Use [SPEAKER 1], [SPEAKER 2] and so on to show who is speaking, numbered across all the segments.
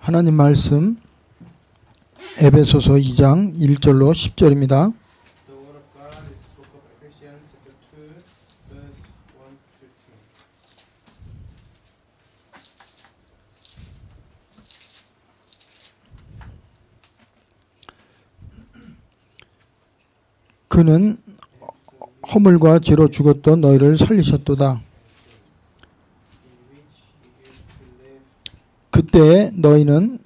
[SPEAKER 1] 하나님 말씀 에베소서 2장 1절로 10절입니다.
[SPEAKER 2] The word of God is the book of Ephesians chapter 2 verse 1 to 2.
[SPEAKER 1] 그는 허물과 죄로 죽었던 너희를 살리셨도다. 그때 너희는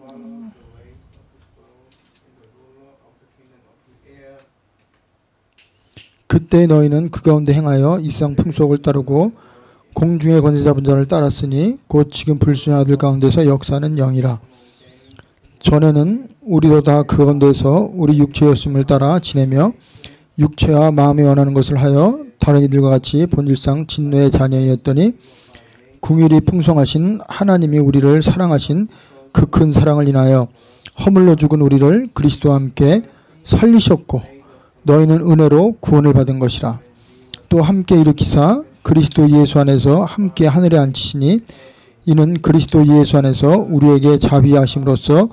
[SPEAKER 1] 그 가운데 행하여 이 세상 풍속을 따르고 공중의 권세 잡은 자를 따랐으니 곧 지금 불순의 아들 가운데서 역사하는 영이라. 전에는 우리도 다 그 가운데서 우리 육체의 욕심을 따라 지내며 육체와 마음에 원하는 것을 하여 다른 이들과 같이 본질상 진노의 자녀이었더니 궁일이 풍성하신 하나님이 우리를 사랑하신 그 큰 사랑을 인하여 허물로 죽은 우리를 그리스도와 함께 살리셨고 너희는 은혜로 구원을 받은 것이라. 또 함께 일으키사 그리스도 예수 안에서 함께 하늘에 앉히시니 이는 그리스도 예수 안에서 우리에게 자비하심으로써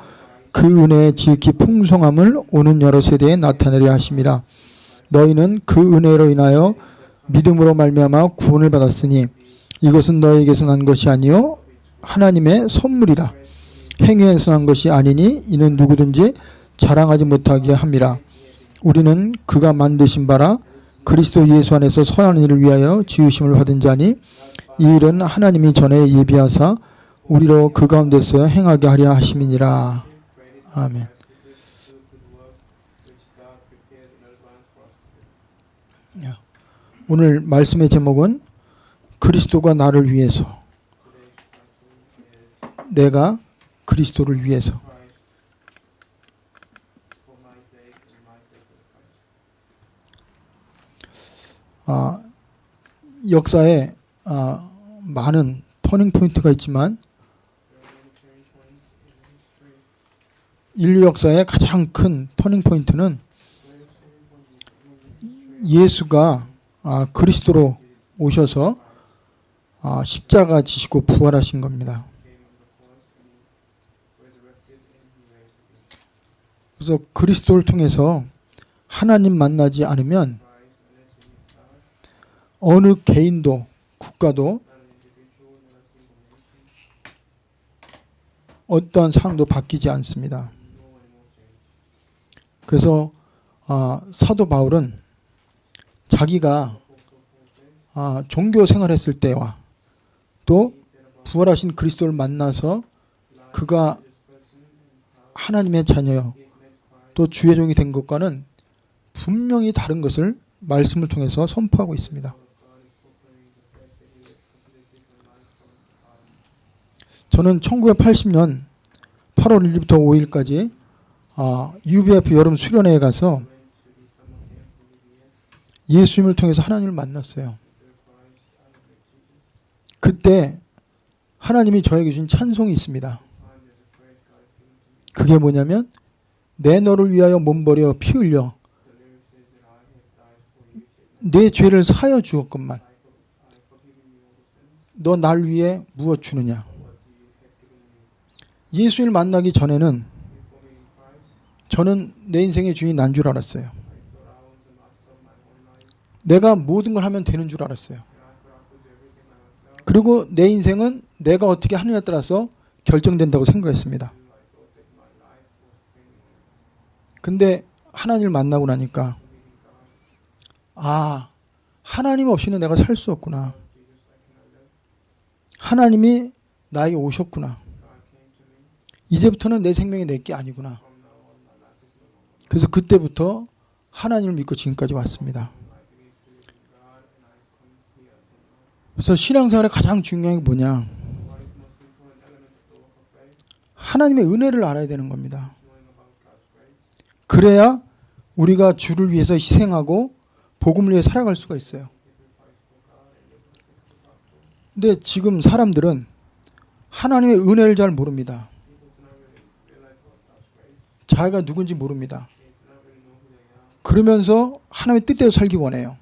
[SPEAKER 1] 그 은혜의 지극히 풍성함을 오는 여러 세대에 나타내려 하심이라. 너희는 그 은혜로 인하여 믿음으로 말미암아 구원을 받았으니 이것은 너희에게서 난 것이 아니요 하나님의 선물이라. 행위에서 난 것이 아니니 이는 누구든지 자랑하지 못하게 함이라. 우리는 그가 만드신 바라 그리스도 예수 안에서 선한 일을 위하여 지으심을 받은 자니 이 일은 하나님이 전에 예비하사 우리로 그 가운데서 행하게 하려 하심이니라. 아멘. 오늘 말씀의 제목은 그리스도가 나를 위해서, 내가 그리스도를 위해서. 역사에 많은 터닝 포인트가 있지만 인류 역사의 가장 큰 터닝 포인트는 예수가 그리스도로 오셔서 십자가 지시고 부활하신 겁니다. 그래서 그리스도를 통해서 하나님 만나지 않으면 어느 개인도 국가도 어떠한 상황도 바뀌지 않습니다. 그래서 사도 바울은 자기가 종교 생활했을 때와 또 부활하신 그리스도를 만나서 그가 하나님의 자녀요 또 주의 종이 된 것과는 분명히 다른 것을 말씀을 통해서 선포하고 있습니다. 저는 1980년 8월 1일부터 5일까지 UBF 여름 수련회에 가서 예수님을 통해서 하나님을 만났어요. 그때 하나님이 저에게 주신 찬송이 있습니다. 그게 뭐냐면 내 너를 위하여 몸버려 피 흘려 내 죄를 사여 주었건만 너 날 위해 무엇 주느냐. 예수님을 만나기 전에는 저는 내 인생의 주인이 난 줄 알았어요. 내가 모든 걸 하면 되는 줄 알았어요. 그리고 내 인생은 내가 어떻게 하느냐에 따라서 결정된다고 생각했습니다. 근데 하나님을 만나고 나니까 하나님 없이는 내가 살 수 없구나. 하나님이 나에게 오셨구나. 이제부터는 내 생명이 내 게 아니구나. 그래서 그때부터 하나님을 믿고 지금까지 왔습니다. 그래서 신앙생활에 가장 중요한 게 뭐냐? 하나님의 은혜를 알아야 되는 겁니다. 그래야 우리가 주를 위해서 희생하고 복음을 위해 살아갈 수가 있어요. 근데 지금 사람들은 하나님의 은혜를 잘 모릅니다. 자기가 누군지 모릅니다. 그러면서 하나님의 뜻대로 살기 원해요.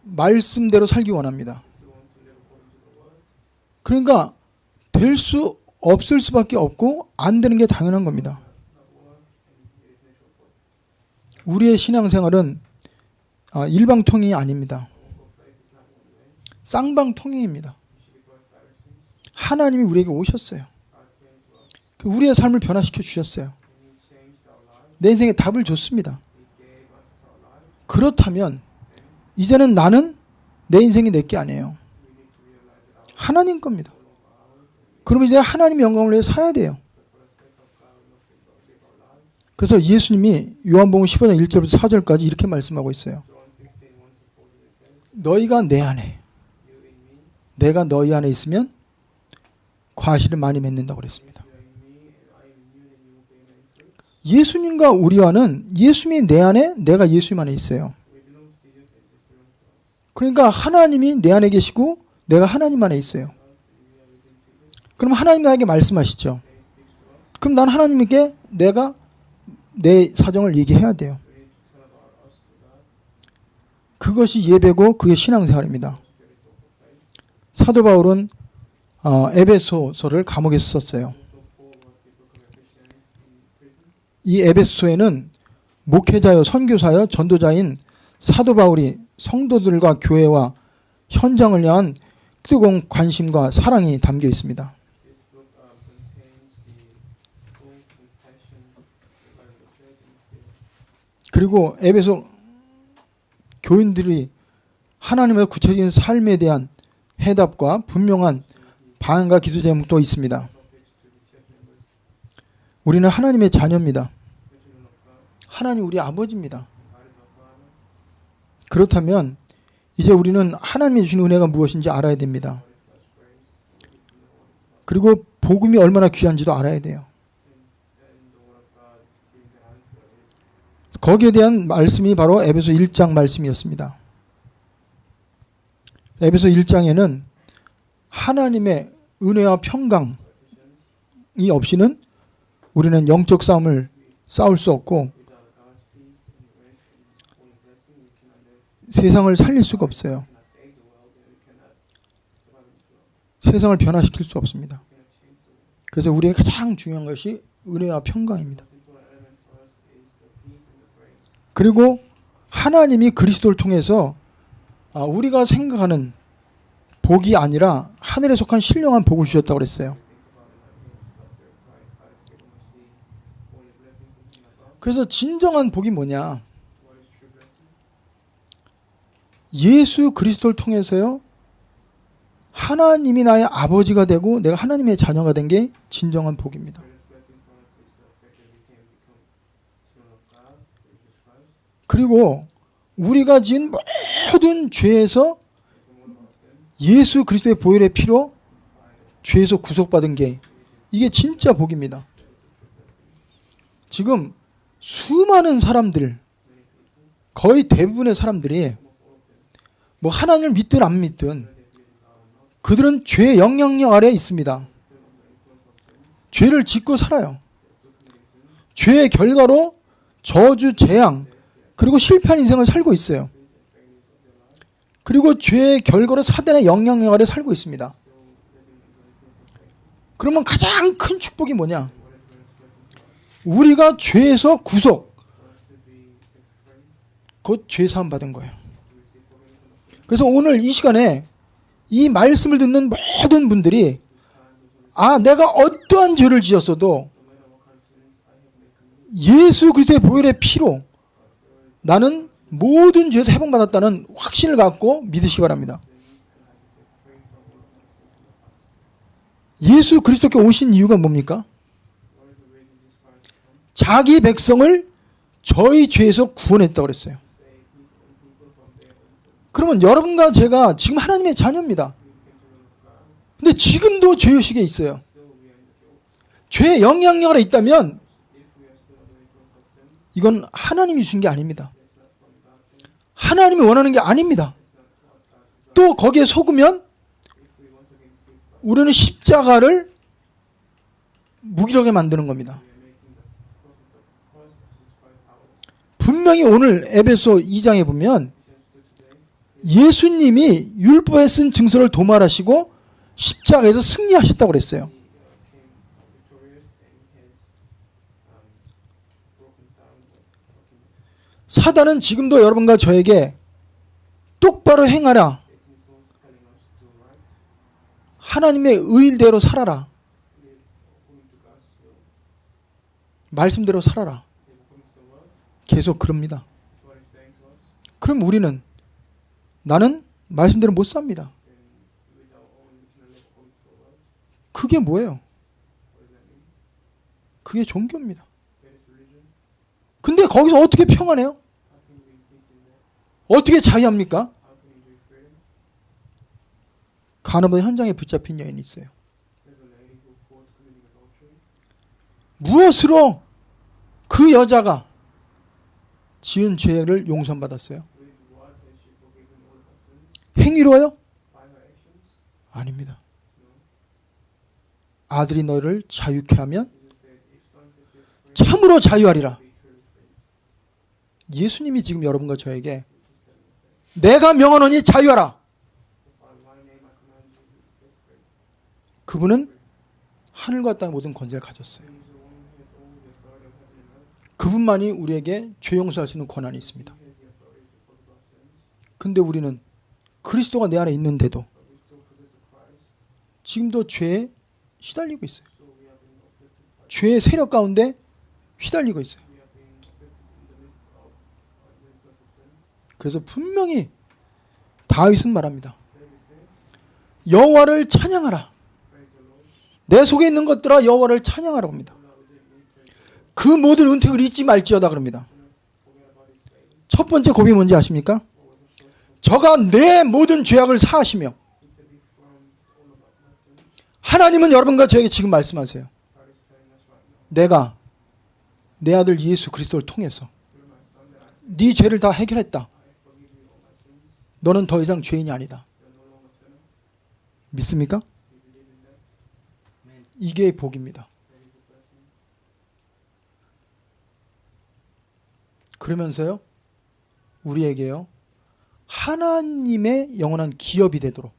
[SPEAKER 1] 말씀대로 살기 원합니다. 그러니까 될 수 없을 수밖에 없고 안 되는 게 당연한 겁니다. 우리의 신앙생활은 일방통행이 아닙니다. 쌍방통행입니다. 하나님이 우리에게 오셨어요. 우리의 삶을 변화시켜 주셨어요. 내 인생에 답을 줬습니다. 그렇다면 이제는 나는 내 인생이 내 게 아니에요. 하나님 겁니다. 그러면 이제 하나님의 영광을 위해 살아야 돼요. 그래서 예수님이 요한복음 15장 1절부터 4절까지 이렇게 말씀하고 있어요. 너희가 내 안에, 내가 너희 안에 있으면 과실을 많이 맺는다고 그랬습니다. 예수님과 우리와는 예수님이 내 안에, 내가 예수님 안에 있어요. 그러니까 하나님이 내 안에 계시고 내가 하나님 안에 있어요. 그럼 하나님 나에게 말씀하시죠. 그럼 난 하나님에게 내가 내 사정을 얘기해야 돼요. 그것이 예배고 그게 신앙생활입니다. 사도 바울은 에베소서를 감옥에서 썼어요. 이 에베소에는 목회자여 선교사여 전도자인 사도 바울이 성도들과 교회와 현장을 향한 뜨거운 관심과 사랑이 담겨 있습니다. 그리고 에베소 교인들이 하나님의 구체적인 삶에 대한 해답과 분명한 방안과 기도 제목도 있습니다. 우리는 하나님의 자녀입니다. 하나님 우리 아버지입니다. 그렇다면 이제 우리는 하나님이 주신 은혜가 무엇인지 알아야 됩니다. 그리고 복음이 얼마나 귀한지도 알아야 돼요. 거기에 대한 말씀이 바로 에베소 1장 말씀이었습니다. 에베소 1장에는 하나님의 은혜와 평강이 없이는 우리는 영적 싸움을 싸울 수 없고 세상을 살릴 수가 없어요. 세상을 변화시킬 수 없습니다. 그래서 우리에게 가장 중요한 것이 은혜와 평강입니다. 그리고 하나님이 그리스도를 통해서 우리가 생각하는 복이 아니라 하늘에 속한 신령한 복을 주셨다고 그랬어요. 그래서 진정한 복이 뭐냐? 예수 그리스도를 통해서요. 하나님이 나의 아버지가 되고 내가 하나님의 자녀가 된 게 진정한 복입니다. 그리고 우리가 지은 모든 죄에서 예수 그리스도의 보혈의 피로 죄에서 구속받은 게 이게 진짜 복입니다. 지금 수많은 사람들, 거의 대부분의 사람들이 뭐 하나님을 믿든 안 믿든 그들은 죄의 영향력 아래에 있습니다. 죄를 짓고 살아요. 죄의 결과로 저주, 재앙, 그리고 실패한 인생을 살고 있어요. 그리고 죄의 결과로 사단의 영향력 아래 살고 있습니다. 그러면 가장 큰 축복이 뭐냐? 우리가 죄에서 구속, 곧 죄사함 받은 거예요. 그래서 오늘 이 시간에 이 말씀을 듣는 모든 분들이 내가 어떠한 죄를 지었어도 예수 그리스도의 보혈의 피로 나는 모든 죄에서 해방받았다는 확신을 갖고 믿으시기 바랍니다. 예수 그리스도께 오신 이유가 뭡니까? 자기 백성을 저희 죄에서 구원했다고 그랬어요. 그러면 여러분과 제가 지금 하나님의 자녀입니다. 근데 지금도 죄의식에 있어요. 죄의 영향력 아래 있다면 이건 하나님이 주신 게 아닙니다. 하나님이 원하는 게 아닙니다. 또 거기에 속으면 우리는 십자가를 무기력에 만드는 겁니다. 분명히 오늘 에베소 2장에 보면 예수님이 율법에 쓴 증서를 도말하시고 십자가에서 승리하셨다고 그랬어요. 사단은 지금도 여러분과 저에게 똑바로 행하라.
[SPEAKER 2] Satan is also telling us to do right,
[SPEAKER 1] 하나님의 의일대로 살아라.
[SPEAKER 2] live according to God's will,
[SPEAKER 1] 말씀대로 살아라.
[SPEAKER 2] live according to the word.
[SPEAKER 1] 계속 그럽니다.
[SPEAKER 2] That's what he's saying to us.
[SPEAKER 1] 그럼 우리는 나는 말씀대로 못 삽니다.
[SPEAKER 2] Then with our own, we cannot live according to the word.
[SPEAKER 1] 그게 뭐예요?
[SPEAKER 2] What does that mean?
[SPEAKER 1] 그게 종교입니다.
[SPEAKER 2] That is religion.
[SPEAKER 1] 근데 거기서 어떻게 평안해요?
[SPEAKER 2] How can we be in peace in there?
[SPEAKER 1] 어떻게 자유합니까?
[SPEAKER 2] How can we enjoy freedom?
[SPEAKER 1] 간호부 현장에 붙잡힌 여인이 있어요.
[SPEAKER 2] There's a lady who caught committing adultery.
[SPEAKER 1] 무엇으로 그 여자가 지은 죄를 용서받았어요?
[SPEAKER 2] With what has she forgiven all of her sins?
[SPEAKER 1] 행위로요?
[SPEAKER 2] By her actions?
[SPEAKER 1] 아닙니다.
[SPEAKER 2] No.
[SPEAKER 1] 아들이 너를 자유케 하면
[SPEAKER 2] Jesus said, if son sets you free,
[SPEAKER 1] 참으로 자유하리라.
[SPEAKER 2] be truly free.
[SPEAKER 1] 예수님이 지금 여러분과 저에게 내가 명하노니 자유하라.
[SPEAKER 2] If by my name I command you, be set free.
[SPEAKER 1] 그분은 하늘과 땅의 모든 권세를 가졌어요.
[SPEAKER 2] He is the one who has all the authority of heaven and earth.
[SPEAKER 1] 그분만이 우리에게 죄 용서할 수 있는 권한이 있습니다.
[SPEAKER 2] He has the authority to forgive our sins.
[SPEAKER 1] 근데 우리는 그리스도가 내 안에 있는데도
[SPEAKER 2] But we still possess of Christ,
[SPEAKER 1] 지금도 죄에 시달리고 있어요.
[SPEAKER 2] so we are being afflicted by
[SPEAKER 1] 죄의 세력 가운데 휘달리고 있어요.
[SPEAKER 2] we are being afflicted in the midst of the influence of sins.
[SPEAKER 1] 그래서 분명히 다윗은 말합니다.
[SPEAKER 2] David says,
[SPEAKER 1] 여호와를 찬양하라.
[SPEAKER 2] praise the Lord.
[SPEAKER 1] 내 속에 있는 것들아 여호와를 찬양하라고 합니다.
[SPEAKER 2] All our within me praise the Lord.
[SPEAKER 1] 그 모든 은택을 잊지 말지어다 그럽니다.
[SPEAKER 2] Forget about his faith.
[SPEAKER 1] 첫 번째 고백이 뭔지 아십니까? 저가 내 모든 죄악을 사하시며
[SPEAKER 2] He said, be from all of my sins.
[SPEAKER 1] 하나님은 여러분과 저에게 지금 말씀하세요.
[SPEAKER 2] God is telling us right now,
[SPEAKER 1] 내가 내 아들 예수 그리스도를 통해서
[SPEAKER 2] through my son, that
[SPEAKER 1] 네 죄를 다 해결했다.
[SPEAKER 2] I forgive you all my sins.
[SPEAKER 1] 너는 더 이상 죄인이 아니다.
[SPEAKER 2] You're no longer sinner.
[SPEAKER 1] 믿습니까?
[SPEAKER 2] You believe in that?
[SPEAKER 1] 이게 복입니다.
[SPEAKER 2] That is the blessing.
[SPEAKER 1] 그러면서요, 우리에게요, 하나님의 영원한 기업이 되도록,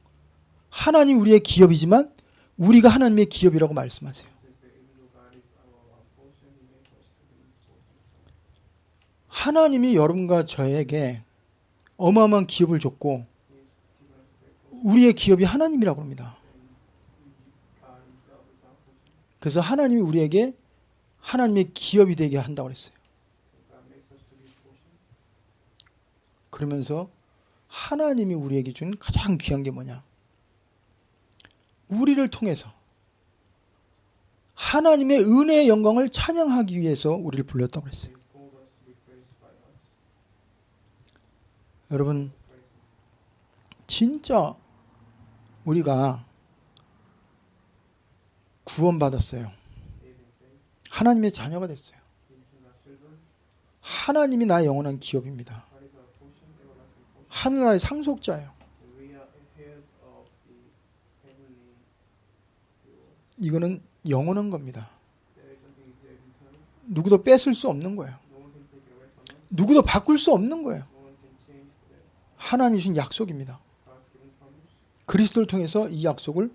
[SPEAKER 1] 하나님 우리의 기업이지만 우리가 하나님의 기업이라고 말씀하세요.
[SPEAKER 2] Says that even though God is our portion, He makes us to be His portion.
[SPEAKER 1] 하나님이 여러분과 저에게 어마어마한 기업을 줬고
[SPEAKER 2] He has given us a great portion.
[SPEAKER 1] 우리의 기업이 하나님이라고 합니다.
[SPEAKER 2] God Himself is our portion.
[SPEAKER 1] 그래서 하나님이 우리에게 하나님의 기업이 되게 한다고 그랬어요.
[SPEAKER 2] God makes us to be His portion.
[SPEAKER 1] 그러면서 하나님이 우리에게 준 가장 귀한 게 뭐냐? 우리를 통해서 하나님의 은혜의 영광을 찬양하기 위해서 우리를 불렀다고 그랬어요.
[SPEAKER 2] He has called us to be praised by us.
[SPEAKER 1] 여러분,
[SPEAKER 2] Praise Him.
[SPEAKER 1] 진짜 우리가 구원받았어요.
[SPEAKER 2] David said,
[SPEAKER 1] 하나님의 자녀가 됐어요.
[SPEAKER 2] He became our children.
[SPEAKER 1] 하나님이 나의 영원한 기업입니다.
[SPEAKER 2] God is our portion, everlasting portion.
[SPEAKER 1] 하늘나라의 상속자예요.
[SPEAKER 2] And we are heirs of the heavenly reward.
[SPEAKER 1] 이거는 영원한 겁니다.
[SPEAKER 2] There is something that is eternal.
[SPEAKER 1] 누구도 뺏을 수 없는 거예요.
[SPEAKER 2] No one can take it away from us.
[SPEAKER 1] 누구도 바꿀 수 없는 거예요.
[SPEAKER 2] No one can change that.
[SPEAKER 1] 하나님 주신 약속입니다.
[SPEAKER 2] God's given promise.
[SPEAKER 1] 그리스도를 통해서 이 약속을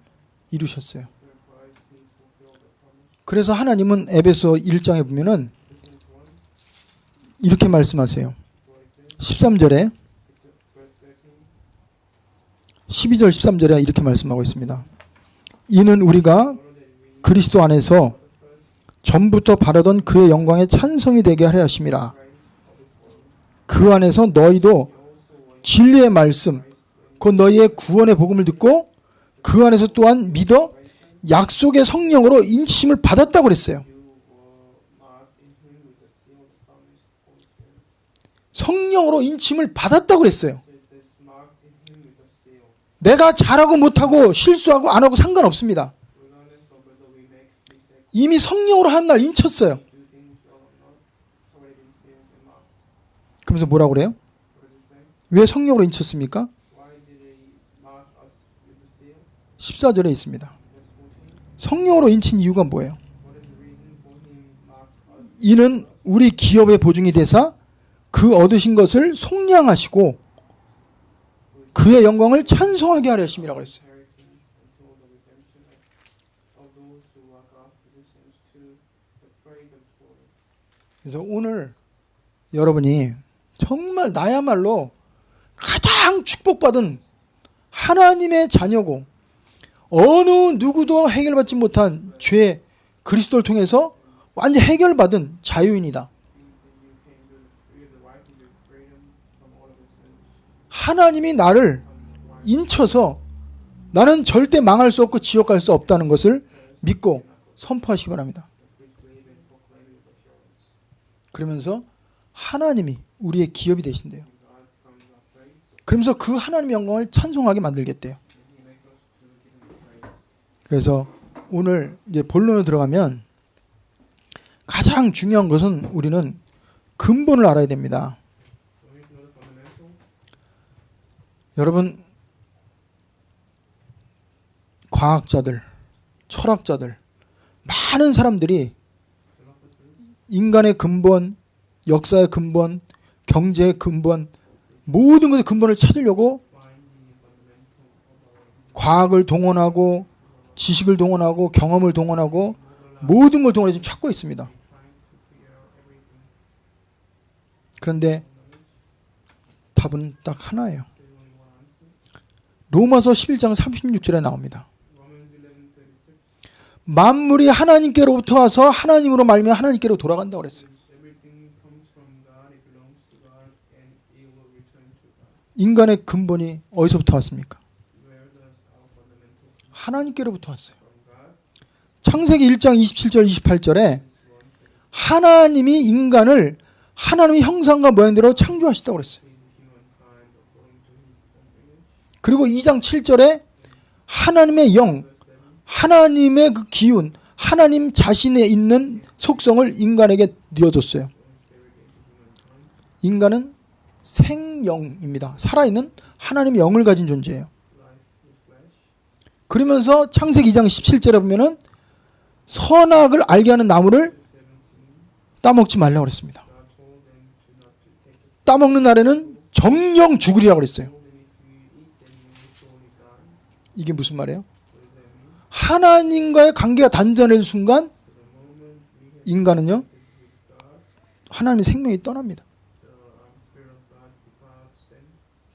[SPEAKER 1] 이루셨어요.
[SPEAKER 2] Through Christ, He's fulfilled that promise.
[SPEAKER 1] 그래서 하나님은 에베소 1장에 보면은
[SPEAKER 2] Ephesians 1,
[SPEAKER 1] 이렇게 말씀하세요.
[SPEAKER 2] what it says,
[SPEAKER 1] 13절에
[SPEAKER 2] verse 13.
[SPEAKER 1] 12절 13절에 이렇게 말씀하고 있습니다. 이는 우리가
[SPEAKER 2] Know that we
[SPEAKER 1] 그리스도 안에서
[SPEAKER 2] are the first
[SPEAKER 1] 전부터 바라던 그의 영광의 찬송이 되게 하려 하심이라.
[SPEAKER 2] Christ of this world.
[SPEAKER 1] 그 안에서 너희도
[SPEAKER 2] We also were
[SPEAKER 1] 진리의 말씀 곧 너희의 구원의 복음을 듣고 그 안에서 또한 믿어 약속의 성령으로 인치심을 받았다고 그랬어요.
[SPEAKER 2] you were marked in Him with the seal of the promise, Holy Spirit.
[SPEAKER 1] 성령으로 인침을 받았다고 그랬어요.
[SPEAKER 2] It says marked in Him with the seal.
[SPEAKER 1] 내가 잘하고 못하고 실수하고 안 하고 상관없습니다.
[SPEAKER 2] Regardless of whether we make mistakes,
[SPEAKER 1] 이미 성령으로 한 날 인쳤어요.
[SPEAKER 2] do things well or not, it's already been sealed and marked.
[SPEAKER 1] 그러면서 뭐라고 그래요?
[SPEAKER 2] What does it say?
[SPEAKER 1] 왜 성령으로 인쳤습니까?
[SPEAKER 2] Why did He mark us with the seal?
[SPEAKER 1] 14절에 있습니다.
[SPEAKER 2] Verse 14.
[SPEAKER 1] 성령으로 인친 이유가 뭐예요?
[SPEAKER 2] What is the reason for Him marked us?
[SPEAKER 1] 이는 우리 기업의 보증이 되사 그 얻으신 것을 속량하시고 그의 영광을 찬송하게 하려 하심이라고 그랬어요.
[SPEAKER 2] Inheritance until the redemption of those who are God's possessions to the praise of His glory.
[SPEAKER 1] 그래서 오늘 여러분이 정말 나야말로 가장 축복받은 하나님의 자녀고 어느 누구도 해결받지 못한 죄 그리스도를 통해서 완전 해결받은 자유인이다. 하나님이 나를 인쳐서 나는 절대 망할 수 없고 지옥 갈 수 없다는 것을 믿고 선포하시기 바랍니다. 그러면서 하나님이 우리의 기업이 되신대요. 그러면서 그 하나님의 영광을 찬송하게 만들겠대요. 그래서 오늘 이제 본론으로 들어가면 가장 중요한 것은 우리는 근본을 알아야 됩니다. 여러분, 과학자들, 철학자들, 많은 사람들이 인간의 근본, 역사의 근본, 경제의 근본, 모든 것의 근본을 찾으려고 과학을 동원하고 지식을 동원하고 경험을 동원하고 모든 걸 동원해 지금 찾고 있습니다. 그런데 답은 딱 하나예요. 로마서 11장 36절에 나옵니다. 만물이 하나님께로부터 와서 하나님으로 말미암아 하나님께로 돌아간다고 그랬어요. 인간의 근본이 어디서부터 왔습니까? 하나님께로부터 왔어요. 창세기 1장 27절 28절에 하나님이 인간을 하나님의 형상과 모양대로 창조하셨다고 그랬어요. 그리고 2장 7절에 하나님의 영, 하나님의 그 기운, 하나님 자신에 있는 속성을 인간에게 넣어줬어요. 인간은 생영입니다. 살아있는 하나님의 영을 가진 존재예요. 그러면서 창세기 2장 17절에 보면은 선악을 알게 하는 나무를 따먹지 말라고 그랬습니다. 따먹는 날에는 정령 죽으리라고 그랬어요. 이게 무슨 말이에요? 하나님과의 관계가 단절된 순간 인간은요, 하나님의 생명이 떠납니다.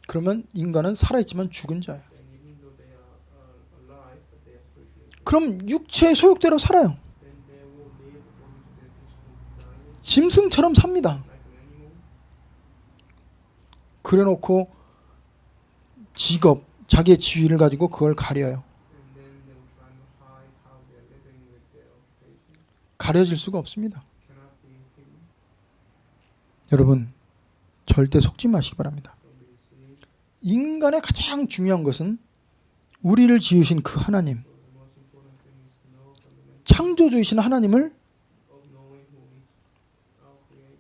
[SPEAKER 1] 그러면 인간은 살아있지만 죽은 자예요. 그럼 육체의 소욕대로 살아요. 짐승처럼 삽니다. 그래놓고 직업, 자기의 지위를 가지고 그걸 가려요. 가려질 수가 없습니다. 여러분, 절대 속지 마시기 바랍니다. 인간의 가장 중요한 것은 우리를 지으신 그 하나님, 창조주이신 하나님을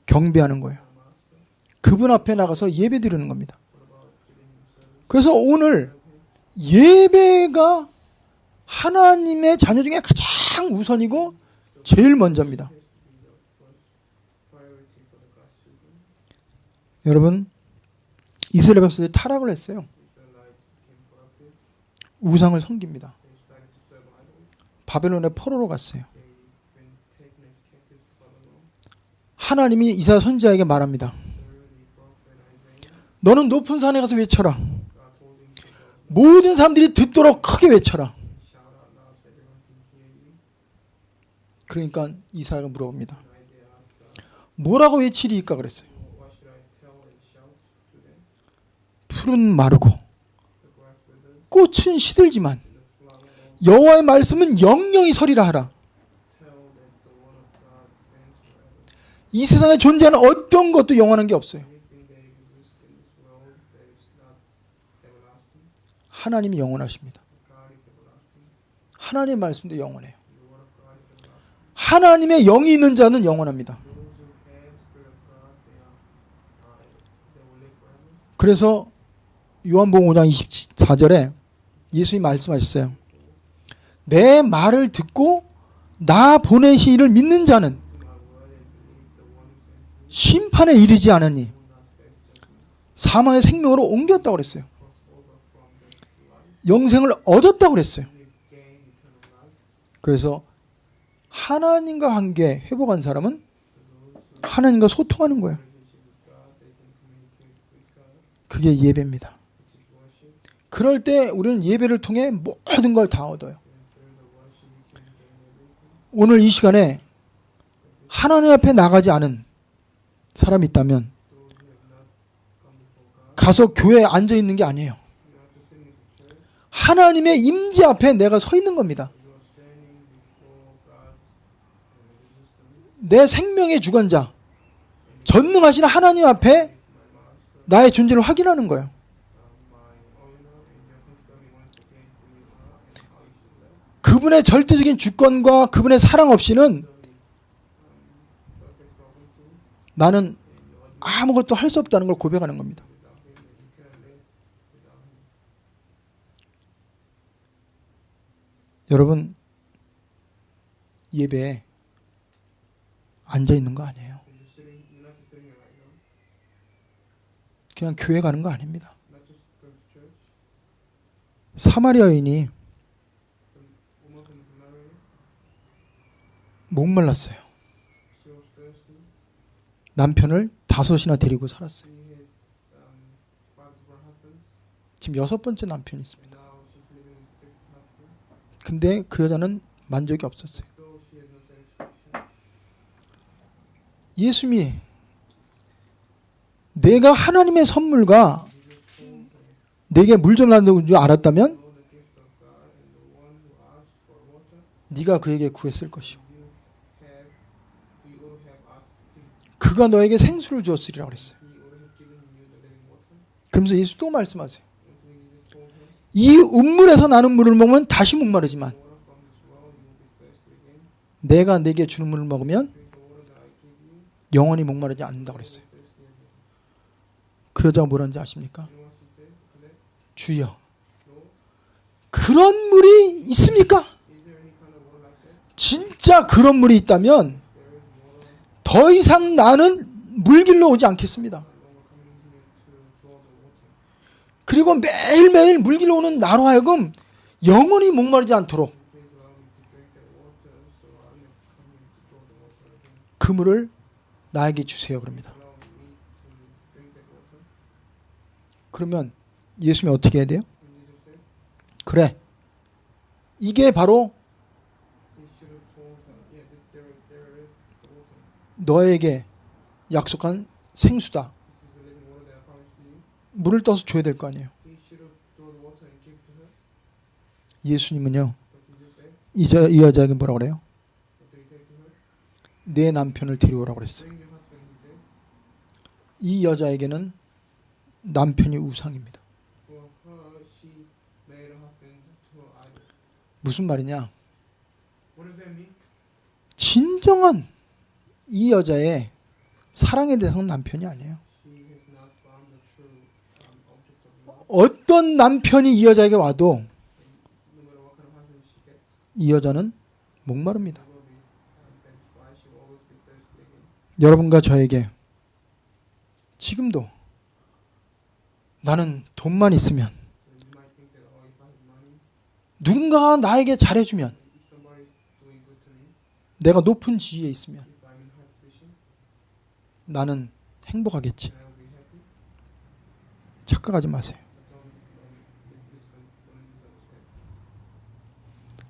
[SPEAKER 1] 경배하는 거예요. 그분 앞에 나가서 예배 드리는 겁니다. 그래서 오늘 예배가 하나님의 자녀 중에 가장 우선이고 제일 먼저입니다. 여러분, 이스라엘 백성들이 타락을 했어요. 우상을 섬깁니다. 바벨론의 포로로 갔어요. 하나님이 이사야 선지자에게 말합니다. 너는 높은 산에 가서 외쳐라. 모든 사람들이 듣도록 크게 외쳐라. 그러니까 이사야가 물어봅니다. 뭐라고 외치리까 그랬어요. 풀은 마르고 꽃은 시들지만 여호와의 말씀은 영영이 서리라 하라. 이 세상에 존재하는 어떤 것도 영원한 게 없어요. 하나님이 영원하십니다. 하나님의 말씀도 영원해요. 하나님의 영이 있는 자는 영원합니다. 그래서 요한복음 5장 24절에 예수님이 말씀하셨어요. 내 말을 듣고 나 보내신 이를 믿는 자는 심판에 이르지 않으니 사망의 생명으로 옮겼다고 그랬어요. 영생을 얻었다고 그랬어요. 그래서 하나님과 관계 회복한 사람은 하나님과 소통하는 거예요. 그게 예배입니다. 그럴 때 우리는 예배를 통해 모든 걸 다 얻어요. 오늘 이 시간에 하나님 앞에 나가지 않은 사람이 있다면 가서 교회에 앉아 있는 게 아니에요. 하나님의 임재 앞에 내가 서 있는 겁니다. 내 생명의 주관자, 전능하신 하나님 앞에 나의 존재를 확인하는 거예요. 그분의 절대적인 주권과 그분의 사랑 없이는 나는 아무것도 할 수 없다는 걸 고백하는 겁니다. 여러분, 예배에 앉아 있는 거 아니에요. 그냥 교회 가는 거 아닙니다. 사마리아 여인이 목말랐어요. 남편을 5이나 데리고 살았어요. 지금 6번째 남편이 있습니다. 근데 그 여자는 만족이 없었어요. 예수님이 내가 하나님의 선물과 내게 물 전하는 줄 알았다면 네가 그에게 구했을 것이요 그가 너에게 생수를 주었으리라 그랬어요. 그러면서 예수 또 말씀하세요. 이 운물에서 나는 물을 먹으면 다시 목마르지만 내가 내게 주는 물을 먹으면 영원히 목마르지 않는다고 그랬어요. 그 여자가 뭐라는지 아십니까? 주여, 그런 물이 있습니까? 진짜 그런 물이 있다면 더 이상 나는 물길로 오지 않겠습니다. 그리고 매일매일 물길로 오는 나로 하여금 영원히 목마르지 않도록 그 물을 나에게 주세요. 그럽니다. 그러면 예수님이 어떻게 해야 돼요? 그래, 이게 바로 너에게 약속한 생수다. 물을 떠서 줘야 될 거 아니에요. 예수님은요, 이 여자에게 뭐라고 그래요? 내 남편을 데려오라고 그랬어요. 이 여자에게는 남편이 우상입니다. 무슨 말이냐? 진정한 이 여자의 사랑의 대상은 남편이 아니에요. 어떤 남편이 이 여자에게 와도 이 여자는 목마릅니다. 여러분과 저에게 지금도 나는 돈만 있으면, 누군가가 나에게 잘해주면, 내가 높은 지위에 있으면 나는 행복하겠지. 착각하지 마세요.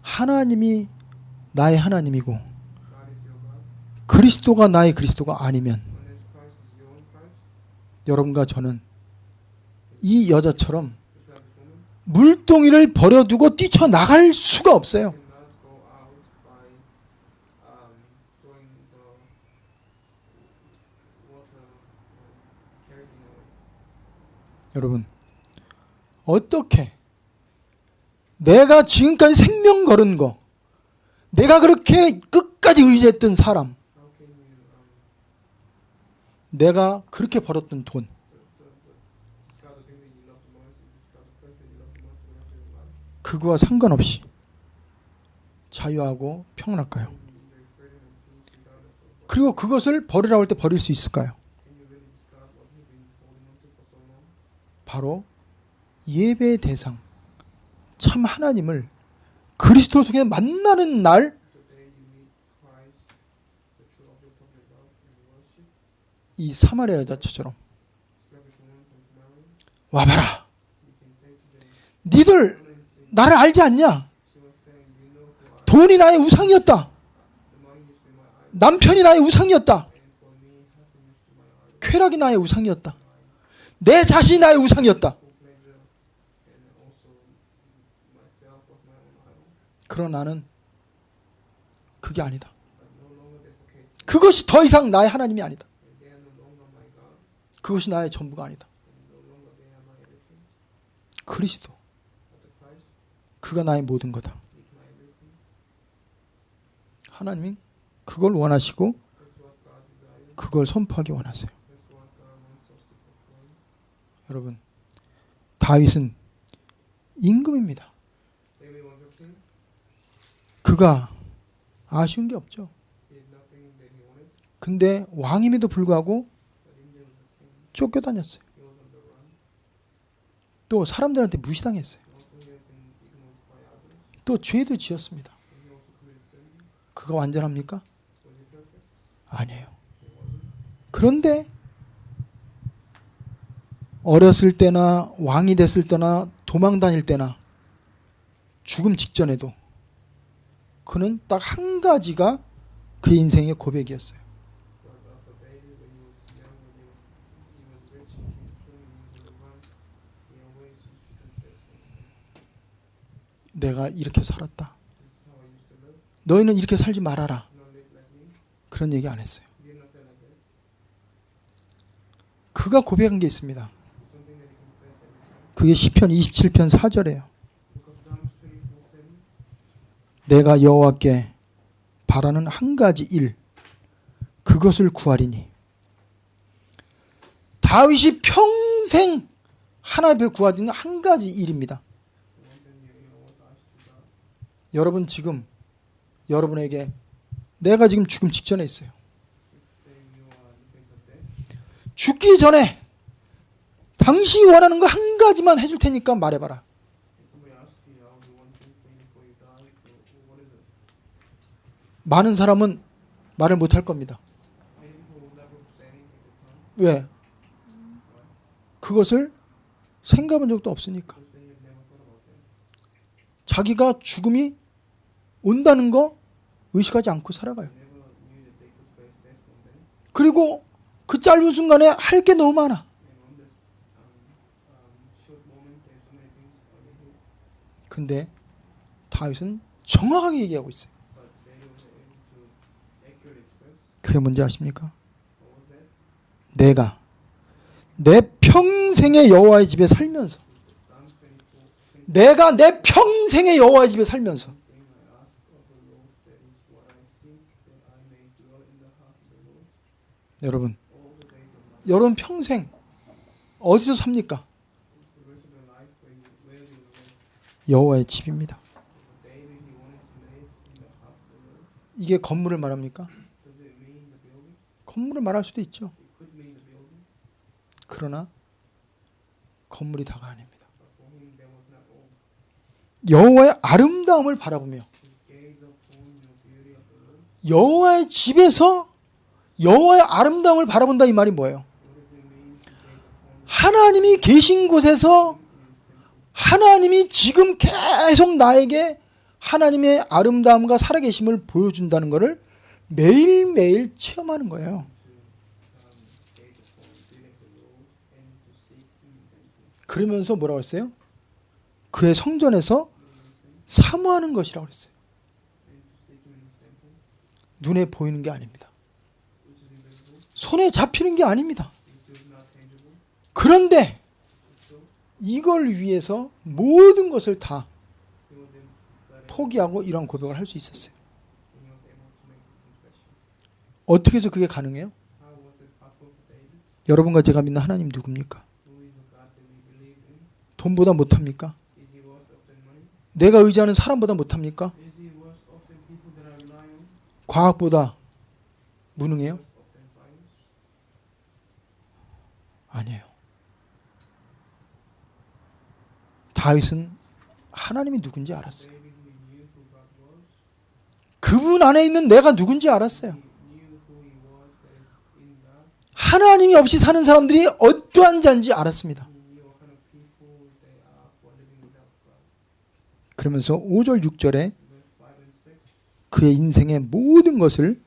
[SPEAKER 1] 하나님이 나의 하나님이고 그리스도가 나의 그리스도가 아니면 여러분과 저는 이 여자처럼 물동이를 버려두고 뛰쳐나갈 수가 없어요. 여러분, 어떻게 내가 지금까지 생명 걸은 거, 내가 그렇게 끝까지 의지했던 사람, 내가 그렇게 벌었던 돈, 그거와 상관없이 자유하고 평안할까요? 그리고 그것을 버리라고 할 때 버릴 수 있을까요? 바로 예배의 대상, 참 하나님을 그리스도를 통해 만나는 날, 이 사마리아 여자처럼 와봐라.
[SPEAKER 2] you can say to them,
[SPEAKER 1] 니들
[SPEAKER 2] come and see.
[SPEAKER 1] 나를 알지 않냐?
[SPEAKER 2] She was saying, you know who I am.
[SPEAKER 1] 돈이 나의 우상이었다.
[SPEAKER 2] The money used to be my idol,
[SPEAKER 1] 남편이 나의 우상이었다.
[SPEAKER 2] and for me, husband used to be my idol.
[SPEAKER 1] 쾌락이 나의 우상이었다. 내 자신이 나의 우상이었다.
[SPEAKER 2] For pleasure, and also myself was my own idol.
[SPEAKER 1] 그러나 나는 그게 아니다.
[SPEAKER 2] But no longer that's the case.
[SPEAKER 1] 그것이 더 이상 나의 하나님이 아니다.
[SPEAKER 2] And they are no longer my God,
[SPEAKER 1] 그것이 나의 전부가 아니다.
[SPEAKER 2] and no longer they are my everything.
[SPEAKER 1] 그리스도.
[SPEAKER 2] But the Christ
[SPEAKER 1] 그가 나의 모든 거다.
[SPEAKER 2] is my everything.
[SPEAKER 1] 하나님이 그걸 원하시고
[SPEAKER 2] That's what God desires.
[SPEAKER 1] 그걸 선포하기 원하세요.
[SPEAKER 2] That's what God wants us to perform.
[SPEAKER 1] 여러분, 다윗은 임금입니다.
[SPEAKER 2] David was a king.
[SPEAKER 1] 그가 아쉬운 게 없죠.
[SPEAKER 2] He had nothing that he wanted.
[SPEAKER 1] 근데 왕임에도 불구하고
[SPEAKER 2] But even though he was a king,
[SPEAKER 1] 쫓겨다녔어요.
[SPEAKER 2] he was on the run.
[SPEAKER 1] 또 사람들한테 무시당했어요.
[SPEAKER 2] And also he had been ignored by others.
[SPEAKER 1] 또 죄도 지었습니다.
[SPEAKER 2] And he also committed sin.
[SPEAKER 1] 그가 완전합니까?
[SPEAKER 2] Was he perfect?
[SPEAKER 1] 아니에요.
[SPEAKER 2] He wasn't.
[SPEAKER 1] 그런데 어렸을 때나 왕이 됐을 때나 도망 다닐 때나 죽음 직전에도 그는 딱 한 가지가 그의 인생의 고백이었어요.
[SPEAKER 2] But after David, when he was young, when he was rich, he became king, and he was on the run, he always used to confess,
[SPEAKER 1] 내가 이렇게 살았다.
[SPEAKER 2] this is how I used to live.
[SPEAKER 1] 너희는 이렇게 살지 말아라.
[SPEAKER 2] Not live like me.
[SPEAKER 1] 그런 얘기 안 했어요.
[SPEAKER 2] He did not say like that.
[SPEAKER 1] 그가 고백한 게 있습니다.
[SPEAKER 2] Something that he confessed every time.
[SPEAKER 1] 그게 시편 27편 4절이에요.
[SPEAKER 2] Book of Psalms 24:7.
[SPEAKER 1] 내가 여호와께 바라는 한 가지 일, 그것을 구하리니. 다윗이 평생 하나님 앞에 구하는 한 가지 일입니다.
[SPEAKER 2] The one thing you always ask to God.
[SPEAKER 1] 여러분 지금 여러분에게 내가 지금 죽음 직전에 있어요.
[SPEAKER 2] Saying you are on the face of death.
[SPEAKER 1] 죽기 전에 당신이 원하는 거 한 가지만 해줄 테니까 말해봐라.
[SPEAKER 2] If somebody asks you, I'll do one thing for you before you die. So what is it?
[SPEAKER 1] 많은 사람은 말을 못할 겁니다.
[SPEAKER 2] Many people will never say anything to come.
[SPEAKER 1] 왜? 그것을 생각한 적도 없으니까.
[SPEAKER 2] Because they have never thought about that.
[SPEAKER 1] 자기가 죽음이 온다는 거 의식하지 않고 살아가요.
[SPEAKER 2] They never knew that they could face death one day.
[SPEAKER 1] 그리고 그 짧은 순간에 할 게 너무 많아.
[SPEAKER 2] And on this short moment, there's so many things on their head.
[SPEAKER 1] 근데 다윗은 정확하게 얘기하고 있어요.
[SPEAKER 2] But they were able to accurately express.
[SPEAKER 1] 그게 뭔지 아십니까?
[SPEAKER 2] What was that?
[SPEAKER 1] 내가 내 평생의 여호와의 집에 살면서,
[SPEAKER 2] Psalms 24.
[SPEAKER 1] 내가 내 평생의 여호와의 집에 살면서
[SPEAKER 2] Thing I ask of the Lord, that is what I seek, that I may dwell in the house of the Lord
[SPEAKER 1] 여러분,
[SPEAKER 2] all the days of my life.
[SPEAKER 1] 여러분 평생 어디서 삽니까?
[SPEAKER 2] The rest of your life, where do you live?
[SPEAKER 1] 여호와의 집입니다.
[SPEAKER 2] The day that he wanted to live in the house of the Lord.
[SPEAKER 1] 이게 건물을 말합니까?
[SPEAKER 2] Does it mean the building?
[SPEAKER 1] 건물을 말할 수도 있죠.
[SPEAKER 2] It could mean the building,
[SPEAKER 1] 그러나 건물이 다가 아닙니다.
[SPEAKER 2] but for him that was not all.
[SPEAKER 1] 여호와의 아름다움을 바라보며
[SPEAKER 2] His gaze upon the beauty of the Lord.
[SPEAKER 1] 여호와의 집에서 여호와의 아름다움을 바라본다 이 말이 뭐예요?
[SPEAKER 2] What does it mean to gaze upon
[SPEAKER 1] 하나님이 계신 곳에서 하나님이 지금 계속 나에게 하나님의 아름다움과 살아계심을 보여준다는 것을 매일매일 체험하는 거예요.
[SPEAKER 2] gaze upon the beauty of the Lord and to seek him and
[SPEAKER 1] 그러면서 뭐라고 했어요? 그의 성전에서 사모하는 것이라고 했어요.
[SPEAKER 2] to seek him in his temple,
[SPEAKER 1] 눈에 보이는 게 아닙니다.
[SPEAKER 2] which is invisible,
[SPEAKER 1] 손에 잡히는 게 아닙니다.
[SPEAKER 2] which is not tangible.
[SPEAKER 1] 그런데
[SPEAKER 2] So
[SPEAKER 1] 이걸 위해서 모든 것을 다
[SPEAKER 2] he was able to study
[SPEAKER 1] 포기하고 이런 고백을 할 수 있었어요.
[SPEAKER 2] and he was able to make this confession.
[SPEAKER 1] 어떻게 해서 그게 가능해요?
[SPEAKER 2] How was it possible for David?
[SPEAKER 1] 여러분과 제가 믿는 하나님 누굽니까?
[SPEAKER 2] Who is the God that we believe in?
[SPEAKER 1] 돈보다 못합니까?
[SPEAKER 2] Is he worse off than money?
[SPEAKER 1] 내가 의지하는 사람보다 못합니까?
[SPEAKER 2] Is he worse off than people that I rely on?
[SPEAKER 1] 과학보다 무능해요?
[SPEAKER 2] Worse off than science?
[SPEAKER 1] 아니에요. 다윗은 하나님이 누군지 알았어요.
[SPEAKER 2] David knew who God was.
[SPEAKER 1] 그분 안에 있는 내가 누군지 알았어요.
[SPEAKER 2] He knew who he was that is in God.
[SPEAKER 1] 하나님이 없이 사는 사람들이 어떠한 자인지 알았습니다.
[SPEAKER 2] He knew what kind of
[SPEAKER 1] 그러면서 5절 6절에
[SPEAKER 2] verse 5 and 6,
[SPEAKER 1] 그의 인생의 모든 것을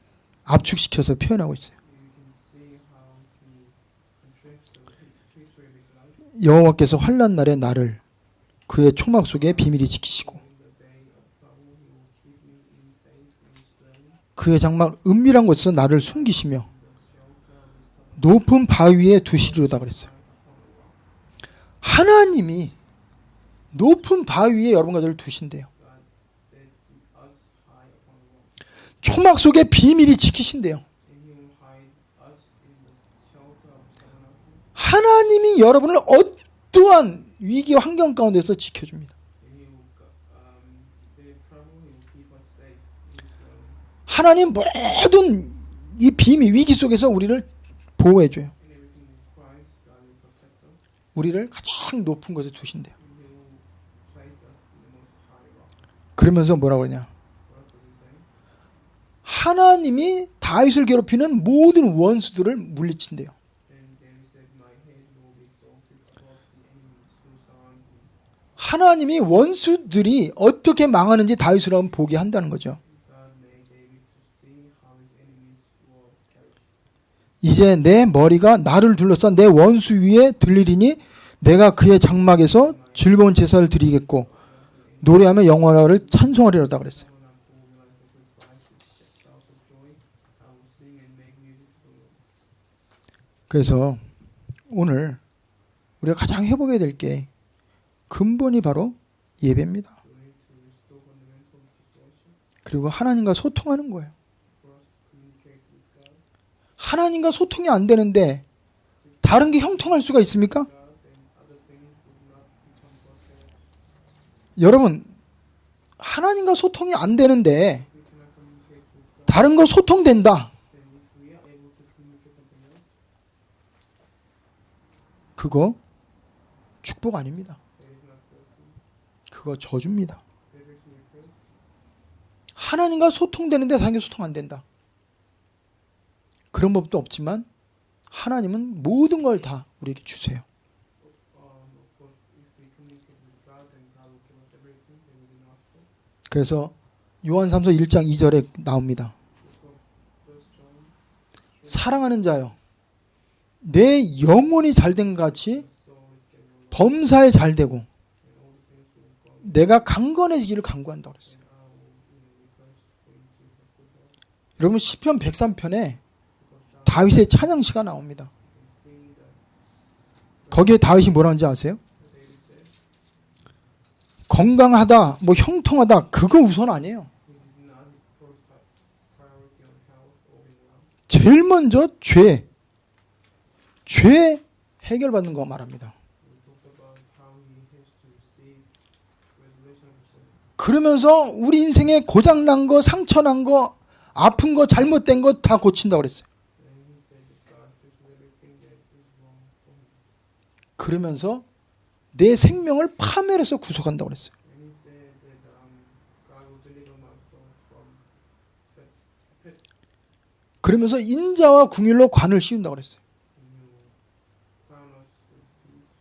[SPEAKER 1] 압축시켜서 표현하고 있어요.
[SPEAKER 2] you can see how he contributes to the history of his life.
[SPEAKER 1] 여호와께서 환난 날에 나를 그의 초막 속에 비밀히 지키시고
[SPEAKER 2] In the day of trouble, he will keep me in safe in his dwelling.
[SPEAKER 1] 그의 장막 은밀한 곳에서 나를 숨기시며
[SPEAKER 2] The shelter of his top
[SPEAKER 1] 높은 바위에 두시리로다 그랬어요. 하나님이 높은 바위에 여러분과 저를 두신대요.
[SPEAKER 2] God sets us high upon a rock,
[SPEAKER 1] 초막 속에 비밀히 지키신대요.
[SPEAKER 2] and he will hide us in the shelter of his tabernacle.
[SPEAKER 1] 하나님이 여러분을 어떠한 위기 환경 가운데서 지켜줍니다.
[SPEAKER 2] And he will, in trouble, he will keep us safe in his dwelling.
[SPEAKER 1] 하나님 모든 이 비밀 위기 속에서 우리를 보호해줘요.
[SPEAKER 2] In everything in Christ, God will protect us,
[SPEAKER 1] 우리를 가장 높은 곳에 두신대요.
[SPEAKER 2] and he will place us in the most high rock.
[SPEAKER 1] 그러면서 뭐라고 그러냐?
[SPEAKER 2] What does he say?
[SPEAKER 1] 하나님이 다윗을 괴롭히는 모든 원수들을 물리친대요.
[SPEAKER 2] And David said, my head will be exalted above the enemies who surround me.
[SPEAKER 1] 하나님이 원수들이 어떻게 망하는지 다윗을 한번 보게 한다는 거죠.
[SPEAKER 2] God made David to see how his enemies were perished.
[SPEAKER 1] 이제 내 머리가 나를 둘러싼 내 원수 위에 들리리니 내가 그의 장막에서 즐거운 제사를 드리겠고 노래하며 영원하를 찬송하리로다 그랬어요.
[SPEAKER 2] When I'm full, when I go to Christ with shouts of joy, I will sing and make music to the Lord.
[SPEAKER 1] 그래서 오늘 우리가 가장 회복해야 될 게 근본이 바로 예배입니다.
[SPEAKER 2] So we need to restore fundamental distortion
[SPEAKER 1] 그리고 하나님과 소통하는 거예요.
[SPEAKER 2] for us to communicate with God.
[SPEAKER 1] 하나님과 소통이 안 되는데 다른 게 형통할 수가 있습니까?
[SPEAKER 2] God and other things would not become possible.
[SPEAKER 1] 여러분 하나님과 소통이 안 되는데
[SPEAKER 2] We cannot communicate with God.
[SPEAKER 1] 다른 거 소통된다.
[SPEAKER 2] Then if we are able to communicate something else,
[SPEAKER 1] 그거 축복 아닙니다.
[SPEAKER 2] that is not blessing.
[SPEAKER 1] 그거 저주입니다.
[SPEAKER 2] That is actually a curse.
[SPEAKER 1] 하나님과 소통되는데 다른 게 소통 안 된다. 그런 법도 없지만 하나님은 모든 걸 다 우리에게 주세요.
[SPEAKER 2] Of course, if we communicate with God, then God will give us everything that we can ask for.
[SPEAKER 1] 그래서 요한삼서 1장 2절에 나옵니다.
[SPEAKER 2] So, First John,
[SPEAKER 1] 사랑하는 자여 내 영혼이 잘된 것 같이
[SPEAKER 2] so is stable,
[SPEAKER 1] 범사에 잘되고
[SPEAKER 2] and all the things will go.
[SPEAKER 1] 내가 강건해지기를 간구한다고 그랬어요.
[SPEAKER 2] And I will, request for you to have good health.
[SPEAKER 1] 여러분 시편 103편에
[SPEAKER 2] Because
[SPEAKER 1] 다윗의 찬양시가 나옵니다.
[SPEAKER 2] can sing that
[SPEAKER 1] 거기에 다윗이 뭐라는지 아세요?
[SPEAKER 2] David said,
[SPEAKER 1] 건강하다, 뭐 형통하다 그거 우선 아니에요.
[SPEAKER 2] he did not put priority on health or being well.
[SPEAKER 1] 제일 먼저 죄 해결받는 거 말합니다.
[SPEAKER 2] We talked about how he has to receive resolution of sin.
[SPEAKER 1] 그러면서 우리 인생에 고장난 거, 상처난 거, 아픈 거, 잘못된 거 다 고친다고 그랬어요.
[SPEAKER 2] And he said that God fixes everything that is wrong for him.
[SPEAKER 1] 그러면서 내 생명을 파멸해서 구속한다고 그랬어요.
[SPEAKER 2] And he said that God will deliver my soul from pit.
[SPEAKER 1] 그러면서 인자와 궁율로 관을 씌운다고 그랬어요.
[SPEAKER 2] And he will crown us with peace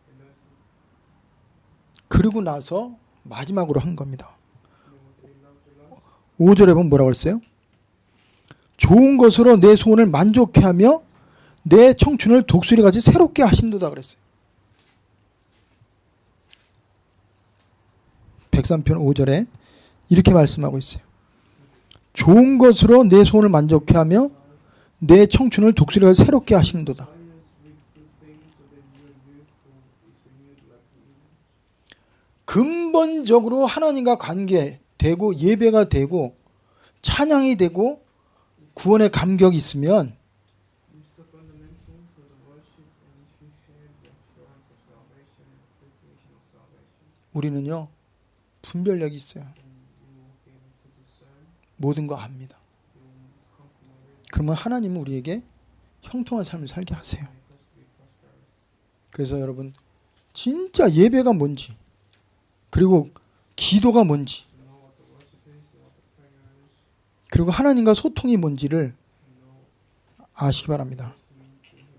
[SPEAKER 2] and mercy.
[SPEAKER 1] 그리고 나서 마지막으로 한 겁니다.
[SPEAKER 2] And then what did he love the Lord?
[SPEAKER 1] 5절에 보면 뭐라고 했어요? 좋은 것으로 내 소원을 만족해 하며 내 청춘을 독수리같이 새롭게 하신도다 그랬어요. 103편 5절에 이렇게 말씀하고 있어요. 좋은 것으로 내 소원을 만족해 하며 내 청춘을 독수리같이 새롭게 하시는도다.
[SPEAKER 2] Guide us with good things so that your youthful is renewed like the eagle.
[SPEAKER 1] 근본적으로 하나님과 관계되고 예배가 되고 찬양이 되고 구원의 감격이 있으면
[SPEAKER 2] It's the fundamental for the worship, and if you have the assurance of salvation and appreciation of salvation,
[SPEAKER 1] 우리는요 분별력이 있어요.
[SPEAKER 2] then you will be able to discern,
[SPEAKER 1] 모든 거 압니다.
[SPEAKER 2] you will come to know everything,
[SPEAKER 1] 그러면 하나님은 우리에게 형통한 삶을 살게 하세요.
[SPEAKER 2] make us to be prosperous.
[SPEAKER 1] 그래서 여러분 진짜 예배가 뭔지 그리고 기도가 뭔지
[SPEAKER 2] To know what the worship is, to know what the prayer is,
[SPEAKER 1] 그리고 하나님과 소통이 뭔지를
[SPEAKER 2] to know
[SPEAKER 1] 아시기 바랍니다.
[SPEAKER 2] communication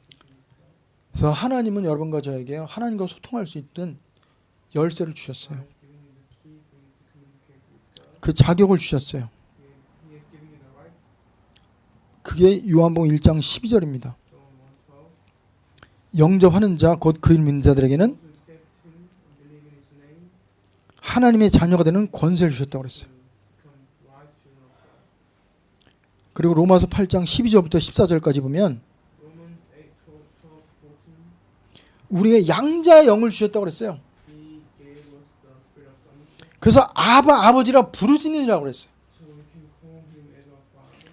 [SPEAKER 2] with God.
[SPEAKER 1] 그래서 하나님은 여러분과 저에게 하나님과 소통할 수 있는 열쇠를 주셨어요.
[SPEAKER 2] God has given you the
[SPEAKER 1] 그 자격을 주셨어요.
[SPEAKER 2] He has given you the right.
[SPEAKER 1] 그게 요한복음 1장 12절입니다.
[SPEAKER 2] John 1:12.
[SPEAKER 1] 영접하는 자 곧 그 이름 믿는 자들에게는
[SPEAKER 2] Those who accept him and believe in his name
[SPEAKER 1] 하나님의 자녀가 되는 권세를 주셨다고 그랬어요.
[SPEAKER 2] become right children of God.
[SPEAKER 1] 그리고 로마서 8장 12절부터 14절까지 보면
[SPEAKER 2] Romans 8:12-14.
[SPEAKER 1] 우리에게 양자의 영을 주셨다고 그랬어요.
[SPEAKER 2] He gave us the spirit of sonship,
[SPEAKER 1] 그래서 아버지라 부르짖느니라고 그랬어요.
[SPEAKER 2] so we can call him as our Father.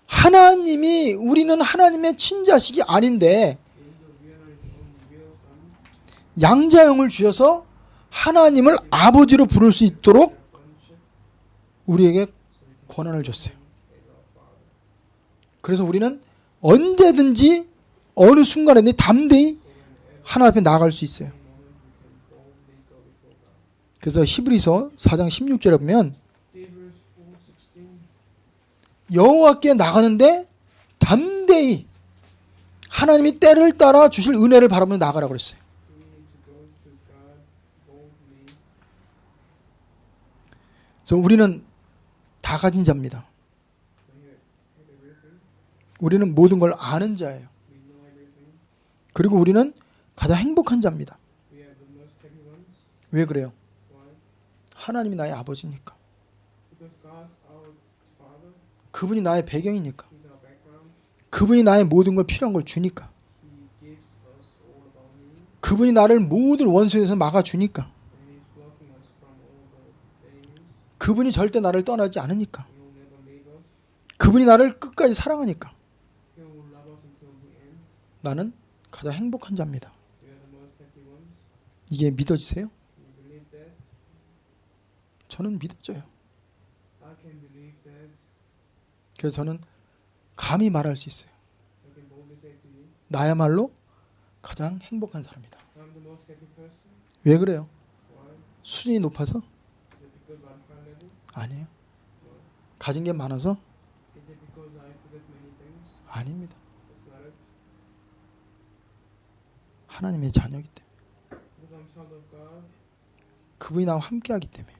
[SPEAKER 1] 하나님이 우리는 하나님의 친자식이 아닌데
[SPEAKER 2] Even though we are not his own real son,
[SPEAKER 1] 양자 영을 주셔서 하나님을 아버지로 부를 수 있도록
[SPEAKER 2] sonship,
[SPEAKER 1] 우리에게 권한을 줬어요.
[SPEAKER 2] as our Father.
[SPEAKER 1] 그래서 우리는 언제든지 어느 순간에든 담대히 하나님 앞에 나아갈 수 있어요.
[SPEAKER 2] In a moment we can boldly go before God.
[SPEAKER 1] 그래서 히브리서 4장 16절에 보면
[SPEAKER 2] Hebrews 4:16.
[SPEAKER 1] 여호와께 나가는데 담대히 하나님이 때를 따라 주실 은혜를 바라보며 나가라고 그랬어요.
[SPEAKER 2] We need to go to God boldly.
[SPEAKER 1] 그래서 우리는 다 가진 자입니다.
[SPEAKER 2] We have everything.
[SPEAKER 1] 우리는 모든 걸 아는 자예요.
[SPEAKER 2] We know everything.
[SPEAKER 1] 그리고 우리는 가장 행복한 자입니다.
[SPEAKER 2] We are the most happy ones.
[SPEAKER 1] 왜 그래요?
[SPEAKER 2] Why?
[SPEAKER 1] 하나님이 나의 아버지니까.
[SPEAKER 2] Because God's our Father.
[SPEAKER 1] 그분이 나의 배경이니까.
[SPEAKER 2] He's our background.
[SPEAKER 1] 그분이 나의 모든 걸 필요한 걸 주니까.
[SPEAKER 2] He gives us all of our needs.
[SPEAKER 1] 그분이 나를 모든 원수에서 막아주니까.
[SPEAKER 2] And He's blocking us from all the enemies.
[SPEAKER 1] 그분이 절대 나를 떠나지 않으니까.
[SPEAKER 2] He will never leave us.
[SPEAKER 1] 그분이 나를 끝까지 사랑하니까.
[SPEAKER 2] He will love us until the end.
[SPEAKER 1] 나는 가장 행복한 자입니다.
[SPEAKER 2] We are the most happy ones.
[SPEAKER 1] 이게 믿어지세요?
[SPEAKER 2] Can you believe that?
[SPEAKER 1] 저는 믿어져요.
[SPEAKER 2] I can believe that.
[SPEAKER 1] 그래서 저는 감히 말할 수 있어요.
[SPEAKER 2] I can boldly say to you,
[SPEAKER 1] 나야말로 가장 행복한 사람이다.
[SPEAKER 2] I'm the most happy person.
[SPEAKER 1] 왜 그래요?
[SPEAKER 2] Why?
[SPEAKER 1] 수준이 높아서?
[SPEAKER 2] Is it because I'm high level?
[SPEAKER 1] 아니에요.
[SPEAKER 2] No.
[SPEAKER 1] 가진 게 많아서?
[SPEAKER 2] Is it because I possess many things?
[SPEAKER 1] 아닙니다.
[SPEAKER 2] That's not it.
[SPEAKER 1] 하나님의 자녀이기 때문에.
[SPEAKER 2] Because I'm child of God.
[SPEAKER 1] 그분이 나와 함께하기 때문에.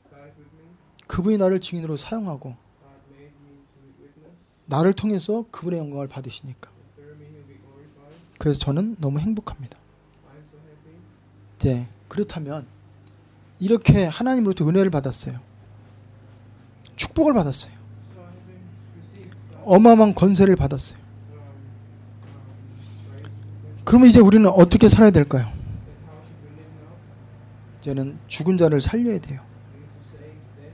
[SPEAKER 2] God is with me.
[SPEAKER 1] 그분이 나를 증인으로 사용하고
[SPEAKER 2] God made me to witness.
[SPEAKER 1] 나를 통해서 그분의 영광을 받으시니까.
[SPEAKER 2] And through me He'll be glorified.
[SPEAKER 1] 그래서 저는 너무 행복합니다.
[SPEAKER 2] I'm so happy.
[SPEAKER 1] 네, 그렇다면 이렇게 하나님으로부터 은혜를 받았어요. 축복을 받았어요.
[SPEAKER 2] So I have been received
[SPEAKER 1] 어마어마한 권세를 받았어요.
[SPEAKER 2] grace.
[SPEAKER 1] 그러면 이제 우리는 어떻게 살아야 될까요?
[SPEAKER 2] Then how should we live now?
[SPEAKER 1] 이제는 죽은 자를 살려야 돼요.
[SPEAKER 2] We need to save the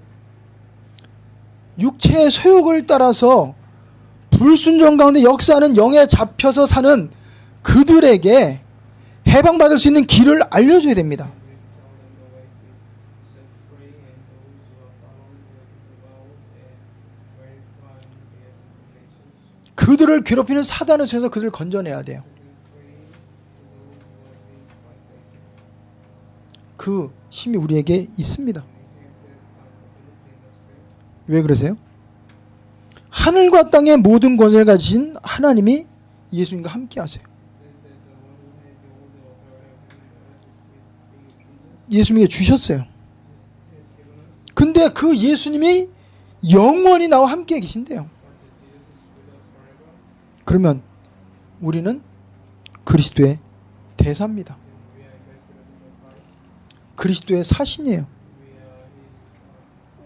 [SPEAKER 2] dead.
[SPEAKER 1] 육체의 소욕을 따라서 불순종 가운데 역사하는 영에 잡혀서 사는 그들에게 해방받을 수 있는 길을 알려줘야 됩니다.
[SPEAKER 2] We need to tell them the way to set free, and those who are following the ways of the world and verifying the essence of nations.
[SPEAKER 1] 그들을 괴롭히는 사단의 손에서 그들을 건져내야 돼요.
[SPEAKER 2] Setting free to those who are seized by Satan.
[SPEAKER 1] 그 힘이 우리에게 있습니다.
[SPEAKER 2] We have that ability and the strength.
[SPEAKER 1] 왜 그러세요? 하늘과 땅의 모든 권세를 가지신 하나님이 예수님과 함께 하세요.
[SPEAKER 2] Says that the one who has all the authority of heaven and earth is with Jesus.
[SPEAKER 1] 예수님에게 주셨어요.
[SPEAKER 2] Has given us.
[SPEAKER 1] 근데 그 예수님이 영원히 나와 함께 계신대요.
[SPEAKER 2] But that Jesus is with us forever.
[SPEAKER 1] 그러면 우리는 그리스도의 대사입니다.
[SPEAKER 2] Then we are ambassadors of Christ.
[SPEAKER 1] 그리스도의 사신이에요.
[SPEAKER 2] We are His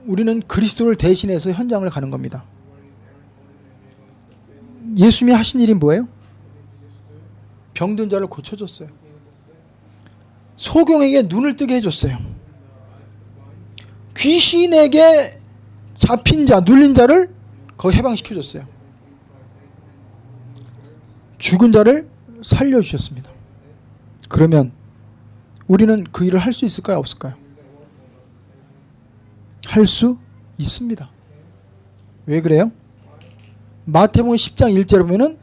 [SPEAKER 1] 우리는 그리스도를 대신해서 현장을 가는 겁니다.
[SPEAKER 2] word is errant for them, and we are going to fulfill
[SPEAKER 1] 예수님이 하신 일이 뭐예요?
[SPEAKER 2] what did Jesus do?
[SPEAKER 1] 병든 자를 고쳐줬어요.
[SPEAKER 2] Heal the sick,
[SPEAKER 1] 소경에게 눈을 뜨게 해줬어요.
[SPEAKER 2] open the eyes of the blind,
[SPEAKER 1] 귀신에게 잡힌 자, 눌린 자를 거기 해방시켜줬어요.
[SPEAKER 2] and seized by Satan, and healed birds.
[SPEAKER 1] 죽은 자를 살려주셨습니다. 그러면 우리는 그 일을 할 수 있을까요? 없을까요? 할 수 있습니다. 왜 그래요? 마태복음 10장 1절에 보면은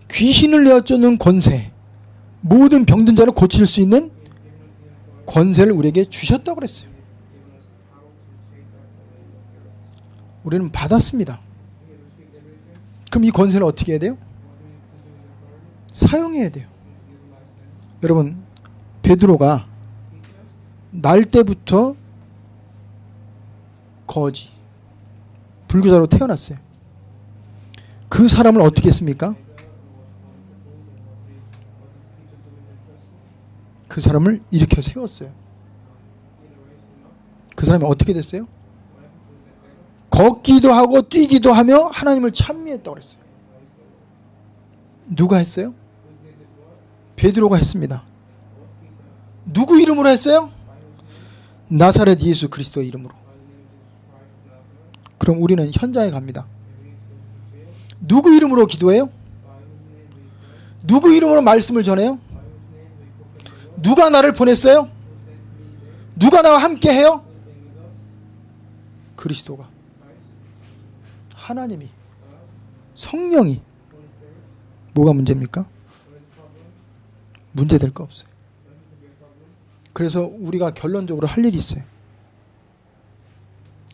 [SPEAKER 1] 귀신을 내어쫓는 권세, 모든 병든 자를 고칠 수 있는 권세를 우리에게 주셨다고 그랬어요. 우리는 받았습니다. 그럼 이 권세를 어떻게 해야 돼요? 사용해야 돼요. 여러분, 베드로가 날 때부터 거지, 불교자로 태어났어요. 그 사람을 어떻게 했습니까? 그 사람을 일으켜 세웠어요. 그 사람이 어떻게 됐어요? 걷기도 하고 뛰기도 하며 하나님을 찬미했다고 그랬어요. 누가 했어요? 베드로가 했습니다. 누구 이름으로 했어요? 나사렛 예수 그리스도의 이름으로. 그럼 우리는 현장에 갑니다. 누구 이름으로 기도해요? 누구 이름으로 말씀을 전해요? 누가 나를 보냈어요? 누가 나와 함께 해요? 그리스도가, 하나님이, 성령이. 뭐가 문제입니까? 문제될 거 없어요. 그래서 우리가 결론적으로 할 일이 있어요.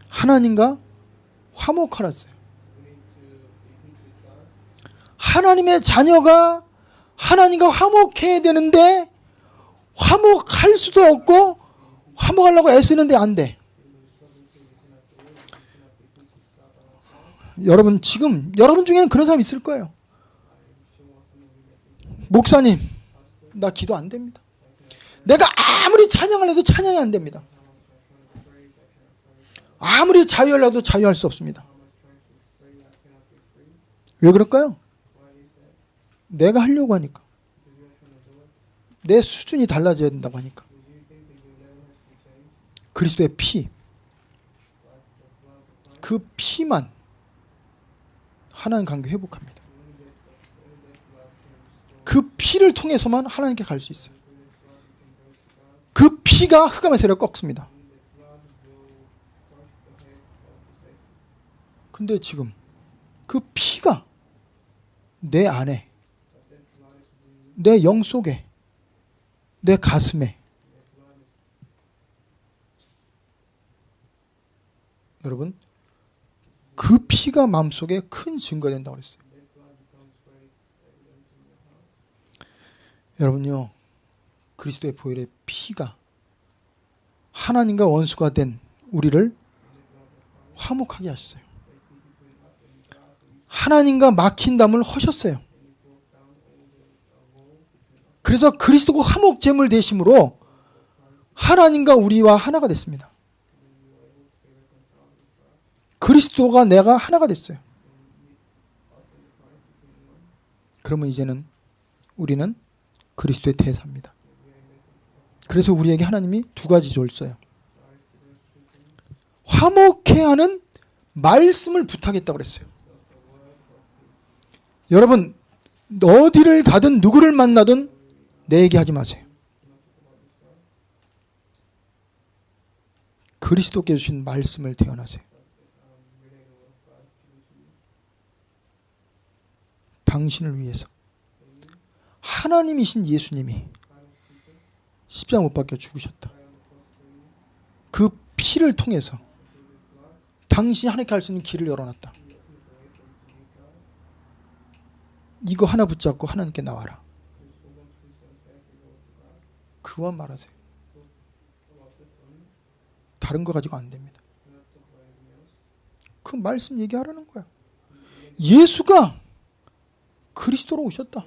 [SPEAKER 1] 하나님과 화목하랬어요. 하나님의 자녀가 하나님과 화목해야 되는데 화목할 수도 없고 화목하려고 애쓰는데 안 돼. 여러분, 지금 여러분 중에는 그런 사람 있을 거예요. 목사님, 나 기도 안 됩니다. 내가 아무리 찬양을 해도 찬양이 안 됩니다. 아무리 자유하려도 자유할 수 없습니다. 왜 그럴까요? 내가 하려고 하니까. 내 수준이 달라져야 된다고 하니까. 그리스도의 피, 그 피만 하나님 관계 회복합니다. 그 피를 통해서만 하나님께 갈 수 있어요. 그 피가 흑암의 세력을 꺾습니다. 근데 지금 그 피가 내 안에, 내 영 속에, 내 가슴에, 여러분, 그 피가 마음속에 큰 증거가 된다고 그랬어요. 여러분요, 그리스도의 보혈의 피가 하나님과 원수가 된 우리를 화목하게 하셨어요. 하나님과 막힌 담을 허셨어요. 그래서 그리스도가 화목제물 되심으로 하나님과 우리와 하나가 됐습니다. 그리스도가 내가 하나가 됐어요. 그러면 이제는 우리는 그리스도의 대사입니다. 그래서 우리에게 하나님이 두 가지 줬어요. 화목해 하는 말씀을 부탁했다고 그랬어요. 여러분, 어디를 가든 누구를 만나든 내 얘기하지 마세요. 그리스도께 주신 말씀을 대언하세요. 당신을 위해서 하나님이신 예수님이 십자가 못 박혀 죽으셨다. 그 피를 통해서 당신이 하나님께 갈 수 있는 길을 열어놨다. 이거 하나 붙잡고 하나님께 나와라. 그만 말하세요. 다른 거 가지고 안 됩니다. 그 말씀 얘기하라는 거야. 예수가 그리스도로 오셨다.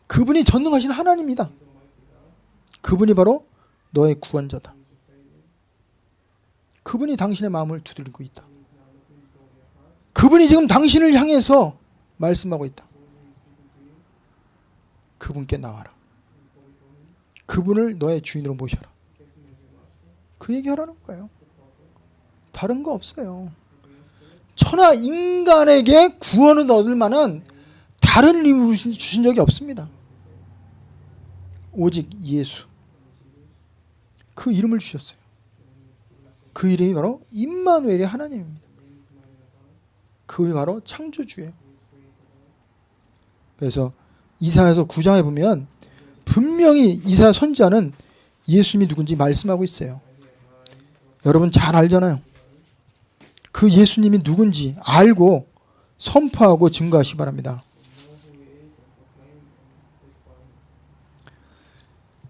[SPEAKER 1] 그분이 전능하신 하나님이다. 그분이 바로 너의 구원자다. 그분이 당신의 마음을 두들기고 있다. 그분이 지금 당신을 향해서 말씀하고 있다. 그분께 나와라. 그분을 너의 주인으로 모셔라. 그 얘기하라는 거예요. 다른 거 없어요. 천하 인간에게 구원을 얻을 만한 다른 이름을 주신 적이 없습니다. 오직 예수. 그 이름을 주셨어요. 그 이름이 바로 임마누엘의 하나님입니다. 그분이 바로 창조주예요. 그래서 이사야서 9장에 보면 분명히 이사야 선지자는 예수님이 누군지 말씀하고 있어요. 여러분 잘 알잖아요. 그 예수님이 누군지 알고 선포하고 증거하시기 바랍니다.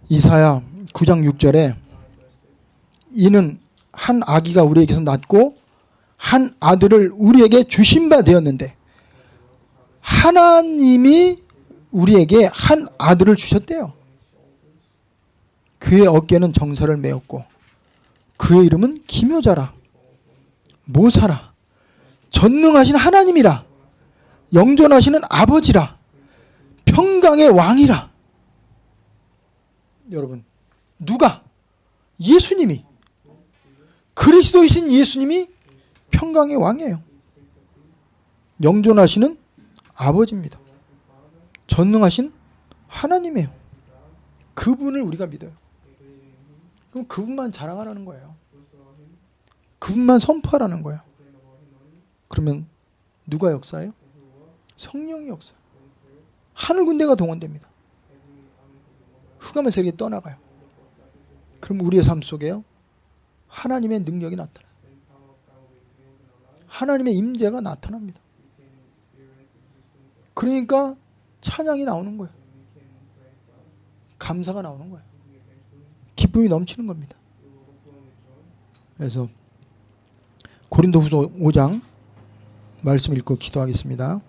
[SPEAKER 1] 이사야 9장 6절에 이는 한 아기가 우리에게서 낳고 한 아들을 우리에게 주신 바 되었는데 하나님이 우리에게 한 아들을 주셨대요. 그의 어깨는 정사를 메었고 그의 이름은 기묘자라 모사라 전능하신 하나님이라 영존하시는 아버지라 평강의 왕이라. 여러분, 누가? 예수님이, 그리스도이신 예수님이 평강의 왕이에요. 영존하시는 아버지입니다. 전능하신 하나님이에요. 그분을 우리가 믿어요. 그럼 그분만 자랑하라는 거예요. 그분만 선포하라는 거예요. 그러면 누가 역사해요? 성령이 역사. 하늘 군대가 동원됩니다. 흑암의 세력이 떠나가요. 그럼 우리의 삶 속에요, 하나님의 능력이 나타나요. 하나님의 임재가 나타납니다. 그러니까 찬양이 나오는 거예요. 감사가 나오는 거예요. 기쁨이 넘치는 겁니다. 그래서 고린도후서 5장 말씀 읽고 기도하겠습니다.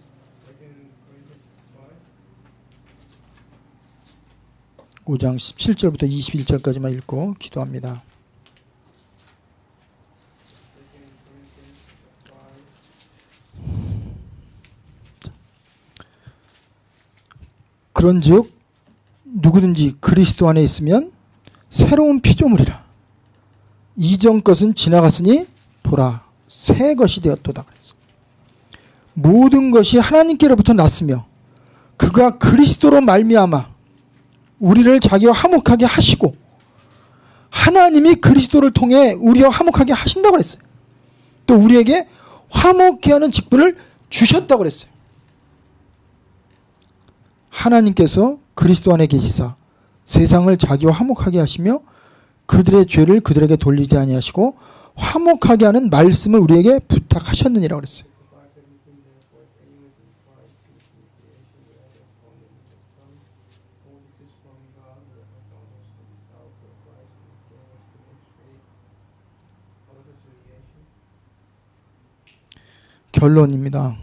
[SPEAKER 1] 오 장 17절부터 21절까지만 읽고 기도합니다. 그런즉 누구든지 그리스도 안에 있으면 새로운 피조물이라. 이전 것은 지나갔으니 보라 새 것이 되었도다 그랬어. 모든 것이 하나님께로부터 났으며 그가 그리스도로 말미암아 우리를 자기와 화목하게 하시고 하나님이 그리스도를 통해 우리와 화목하게 하신다고 그랬어요. 또 우리에게 화목케 하는 직분을 주셨다고 그랬어요. 하나님께서 그리스도 안에 계시사 세상을 자기와 화목하게 하시며 그들의 죄를 그들에게 돌리지 아니하시고 화목하게 하는 말씀을 우리에게 부탁하셨느니라 그랬어요. 결론입니다.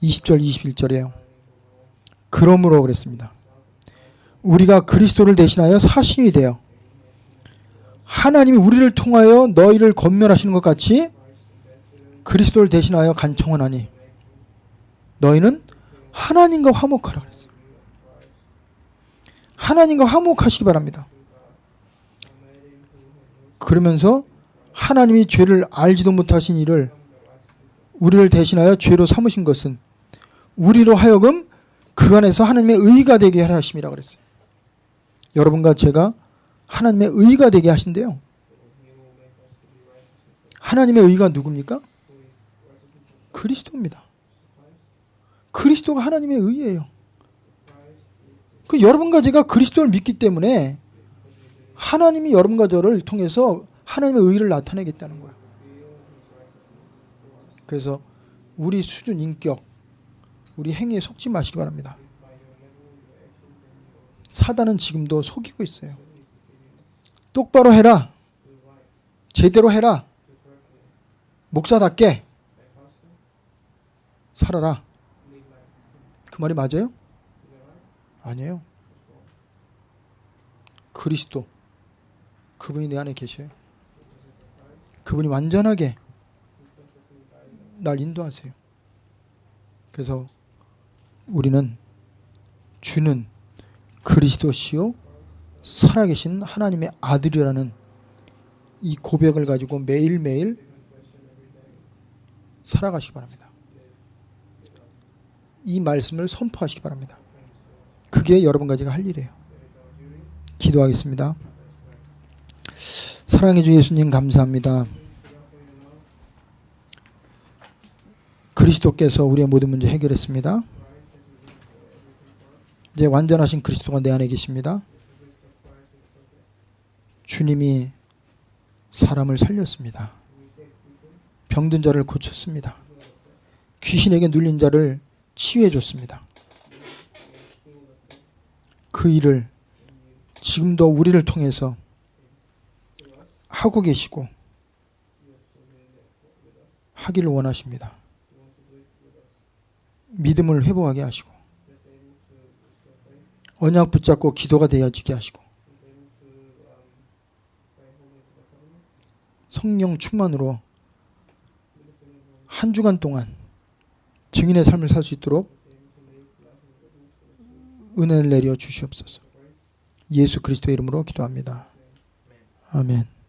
[SPEAKER 1] 20절 21절이에요. 그러므로 그랬습니다. 우리가 그리스도를 대신하여 사신이 되어 하나님이 우리를 통하여 너희를 권면하시는 것 같이 그리스도를 대신하여 간청하나니 너희는 하나님과 화목하라 그랬어요. 하나님과 화목하시기 바랍니다. 그러면서 하나님이 죄를 알지도 못하신 이를 우리를 대신하여 죄로 삼으신 것은 우리로 하여금 그 안에서 하나님의 의가 되게 하려 하심이라 그랬어요. 여러분과 제가 하나님의 의가 되게 하신대요. 하나님의 의가 누굽니까? 그리스도입니다. 그리스도가 하나님의 의예요. 그 여러분과 제가 그리스도를 믿기 때문에 하나님이 여러분과 저를 통해서 하나님의 의를 나타내겠다는 거예요. 그래서 우리 수준, 인격, 우리 행위에 속지 마시기 바랍니다. 사단은 지금도 속이고 있어요. 똑바로 해라. 제대로 해라. 목사답게 살아라. 그 말이 맞아요? 아니에요. 그리스도, 그분이 내 안에 계셔요. 그분이 완전하게 날 인도하세요. 그래서 우리는 주는 그리스도시요 살아계신 하나님의 아들이라는 이 고백을 가지고 매일매일 살아가시기 바랍니다. 이 말씀을 선포하시기 바랍니다. 그게 여러분과 제가 할 일이에요. 기도하겠습니다. 사랑해 주 예수님 감사합니다. 그리스도께서 우리의 모든 문제 해결했습니다. 이제 완전하신 그리스도가 내 안에 계십니다. 주님이 사람을 살렸습니다. 병든 자를 고쳤습니다. 귀신에게 눌린 자를 치유해 줬습니다. 그 일을 지금도 우리를 통해서 하고 계시고 하기를 원하십니다. 믿음을 회복하게 하시고 언약 붙잡고 기도가 되어지게 하시고 성령 충만으로 한 주간 동안 증인의 삶을 살 수 있도록 은혜를 내려 주시옵소서. 예수 그리스도의 이름으로 기도합니다. 아멘.